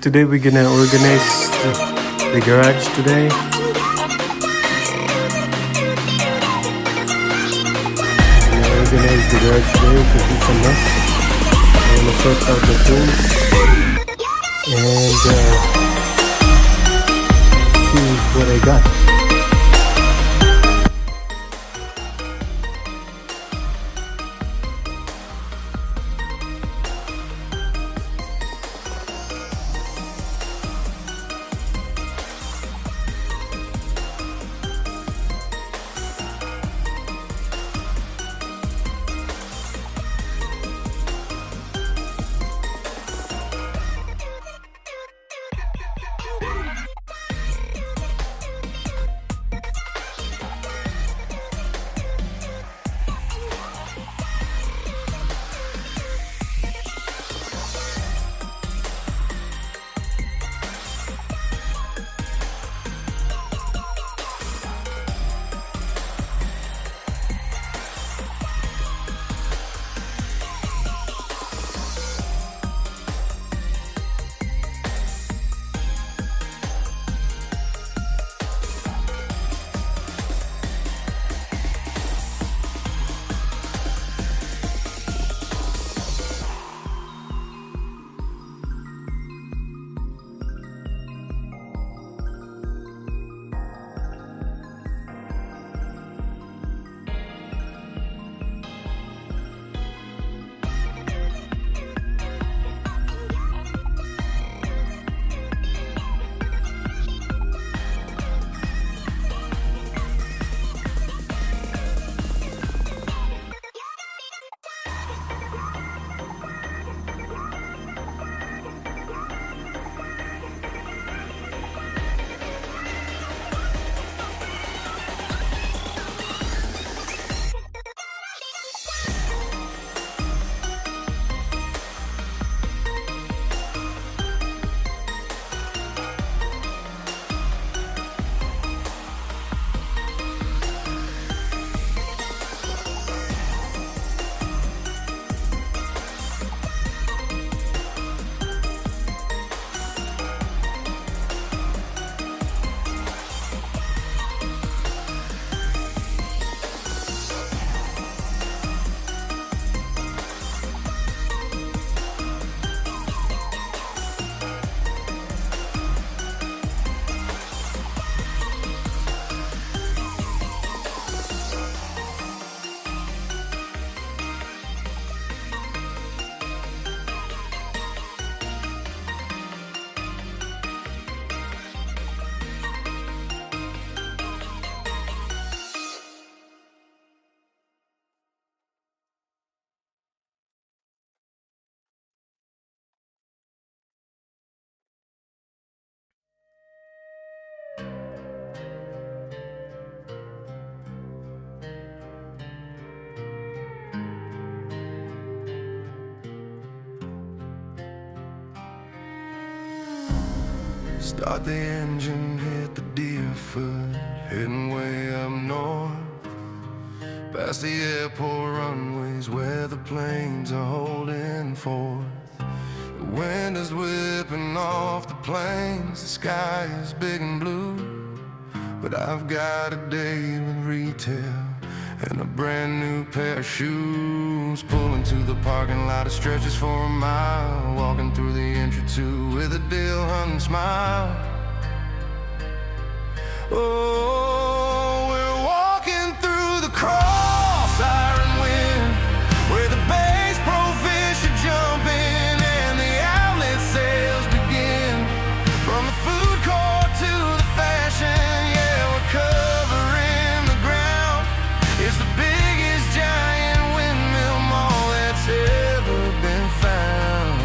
Today we're gonna organize the garage today. We're gonna organize the garage today because it's a mess. I'm gonna sort out the tools and see what I got. Start the engine, hit the Deerfoot, heading way up north, past the airport runways where the planes are holding forth. The wind is whipping off the plains, the sky is big and blue, but I've got a date with retail and a brand new pair of shoes. Pulling to the parking lot, it stretches for a mile, walking through the entry two with a deal hunting smile. Oh, we're walking through the cross iron wind, where the bass pro fish are jumping and the outlet sales begin. From the food court to the fashion, yeah, we're covering the ground. It's the biggest giant windmill mall that's ever been found.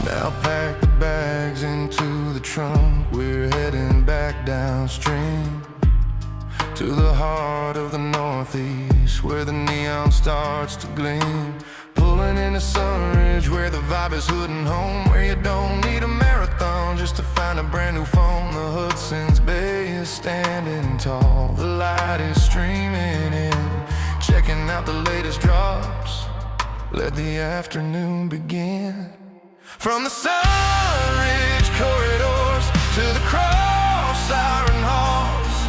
Now pack the bags into the trunk, we're heading back downstream to the heart of the Northeast, where the neon starts to gleam. Pulling into Sunridge, where the vibe is hood and home, where you don't need a marathon just to find a brand new phone. The Hudson's Bay is standing tall, the light is streaming in, checking out the latest drops. let the afternoon begin. From the Sunridge corridors to the cross iron halls,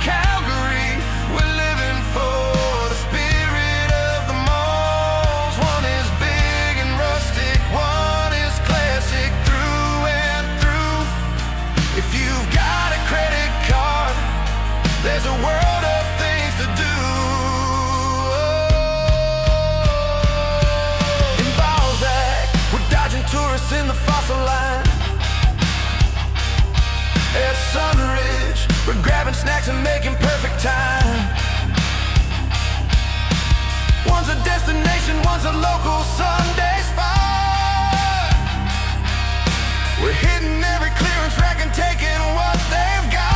Calgary, we're living for the spirit of the malls. One is big and rustic, one is classic through and through. If you've got a credit card, there's a world of things to do. In Balzac, we're dodging tourists in the fossil line. At Sunridge, we're grabbing snacks and making perfect time. One's a destination, one's a local Sunday spot. We're hitting every clearance rack and taking what they've got.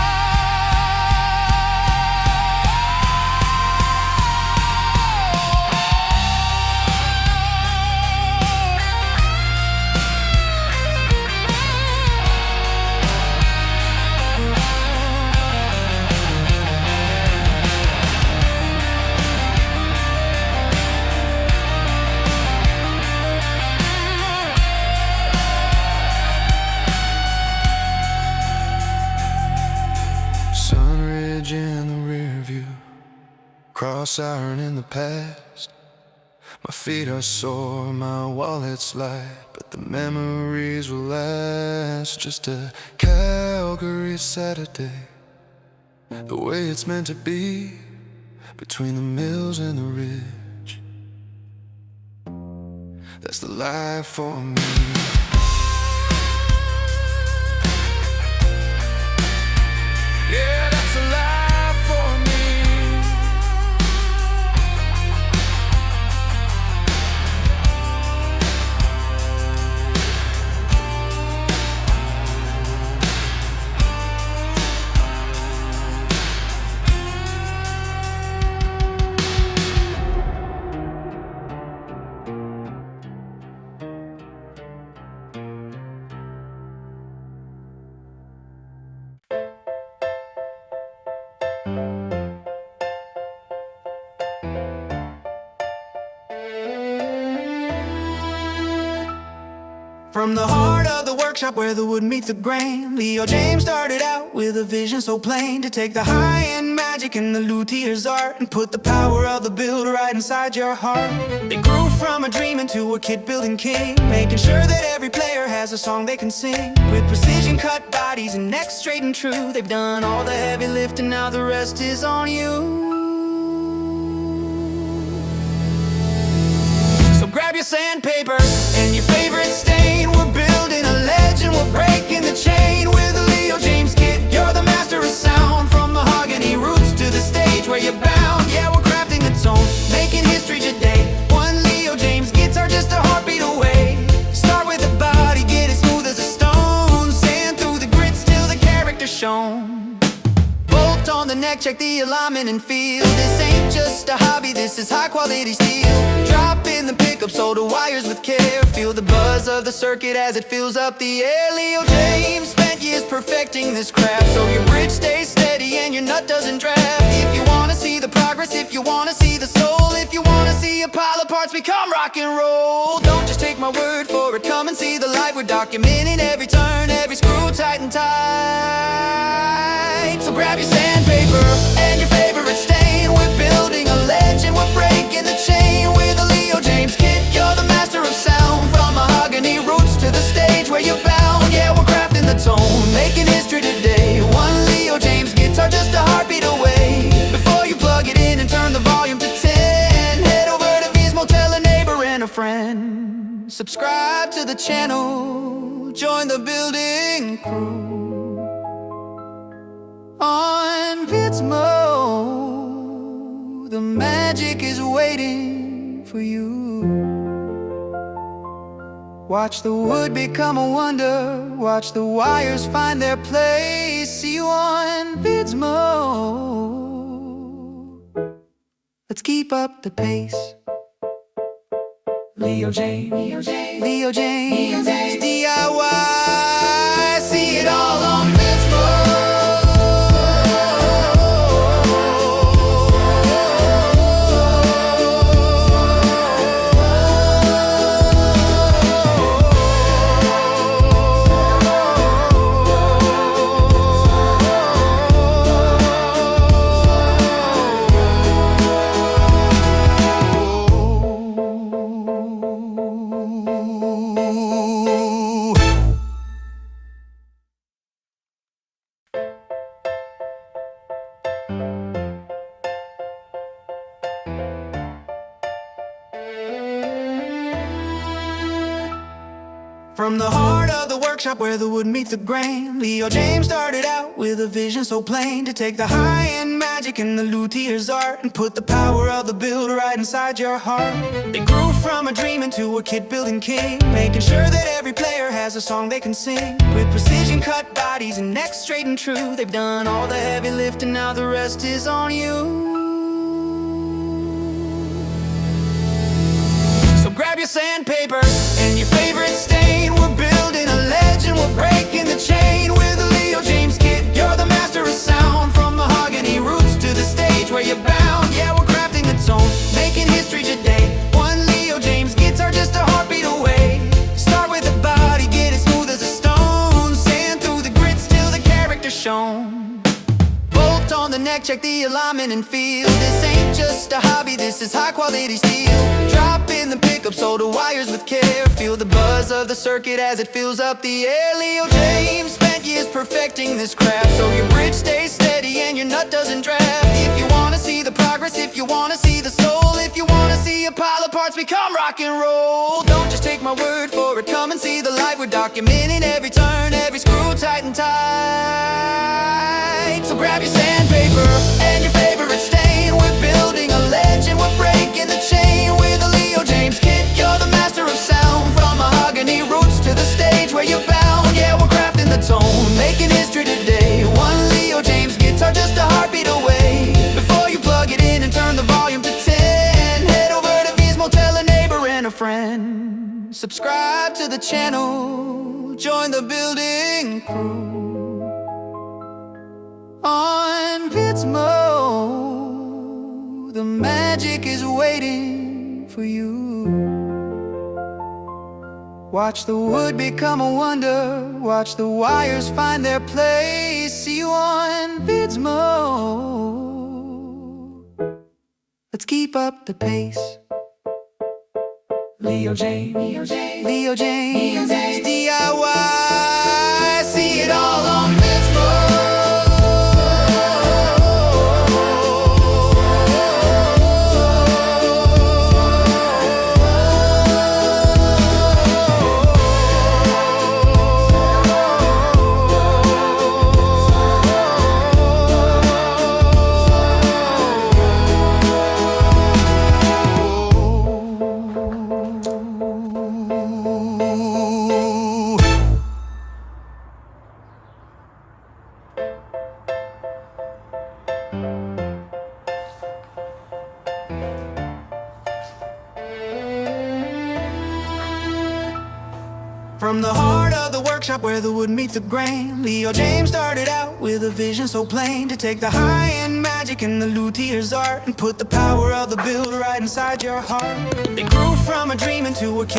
Sunridge in the rear view, cross iron in the past. My feet are sore, my wallet's light, but the memories will last. Just a Calgary Saturday, the way it's meant to be, between the mills and the ridge. That's the life for me. Yeah, that's a life for me. From the heart of the workshop where the wood meets the grain, Leo James started out with a vision so plain, to take the high-end magic and the luthier's art and put the power of the builder right inside your heart. They grew from a dream into a kit-building king, making sure that every player has a song they can sing. With precision cut bodies and necks straight and true, they've done all the heavy lifting, now the rest is on you. So grab your sandpaper and your favorite stain. We're building a legend, we're breaking the chain. With a Leo James kit, you're the master of sound. From mahogany roots to the stage where you're bound. Yeah, we're crafting a tone, making history today. One Leo James guitar, just a heartbeat away. Start with the body, get it smooth as a stone. Sand through the grits till the character's shown. Bolt on the neck, check the alignment and feel. This ain't just a hobby, this is high quality steel. Drop in the pickup, so the wires with care. Feel the buzz of the circuit as it fills up the air. Leo James spent years perfecting this craft, so your bridge stays steady and your nut doesn't draft. If you wanna see the progress, if you wanna see the soul, if you wanna see a pile of parts become rock and roll, don't just take my word for it, come and see the light. We're documenting every turn, every screw tight and tight. So grab your sandpaper and your favorite stain. We're building a legend, we're breaking the chain. With a Leo James kit, you're the master of sound. From mahogany roots to the stage where you're bound. Yeah, we're crafting the tone, making history today. One Leo James guitar, just a heartbeat away. Before you plug it in and turn the volume to 10, head over to VIDZMO, tell a neighbor and a friend. Subscribe to the channel, join the building crew. On VIDZMO, the magic is waiting for you. Watch the wood become a wonder, watch the wires find their place. See you on VIDZMO. Let's keep up the pace. Leo James, Leo James, Leo James, DIY. See it all on VIDZMO. From the heart of the workshop where the wood meets the grain, Leo James started out with a vision so plain, to take the high-end magic and the luthier's art and put the power of the builder right inside your heart. They grew from a dream into a kit-building king, making sure that every player has a song they can sing. With precision cut bodies and necks straight and true, they've done all the heavy lifting, now the rest is on you. So grab your sandpaper and your favorite stain. We're building a legend, we're breaking the chain. With a Leo James kit, you're the master of sound. From mahogany roots to the stage where you're bound. Yeah, we're crafting the tone, making history today. One Leo James guitar, just a heartbeat away. Start with the body, get it smooth as a stone. Sand through the grits till the character's shown. Bolt on the neck, check the alignment and feel. This ain't just a hobby, this is high quality steel. Drop in the pickup, so the wires with care. Feel the buzz of the circuit as it fills up the air. Leo James spent years perfecting this craft, so your bridge stays steady and your nut doesn't draft. If you wanna see the progress, if you wanna see the soul, if you wanna see a pile of parts become rock and roll, don't just take my word for it, come and see the light. We're documenting every turn, every screw tight and tight. So grab your sandpaper and your favorite stain. We're building a legend, we're breaking the chain. With a Leo James kit, you're the master of sound. From mahogany roots to the stage where you're bound. Yeah, we're crafting the tone, making history today. One Leo James guitar, just a heartbeat away. Before you plug it in and turn the volume to 10, head over to VIDZMO, tell a neighbor and a friend. Subscribe to the channel, join the building crew. On VIDZMO, the magic is waiting for you. Watch the wood become a wonder, watch the wires find their place. See you on VIDZMO. Let's keep up the pace. Leo James, Leo James, Leo James, DIY. See it all on VIDZMO. From the heart of the workshop where the wood meets the grain, Leo James started out with a vision so plain, to take the high-end magic and the luthier's art and put the power of the builder right inside your heart. They grew from a dream into a kit.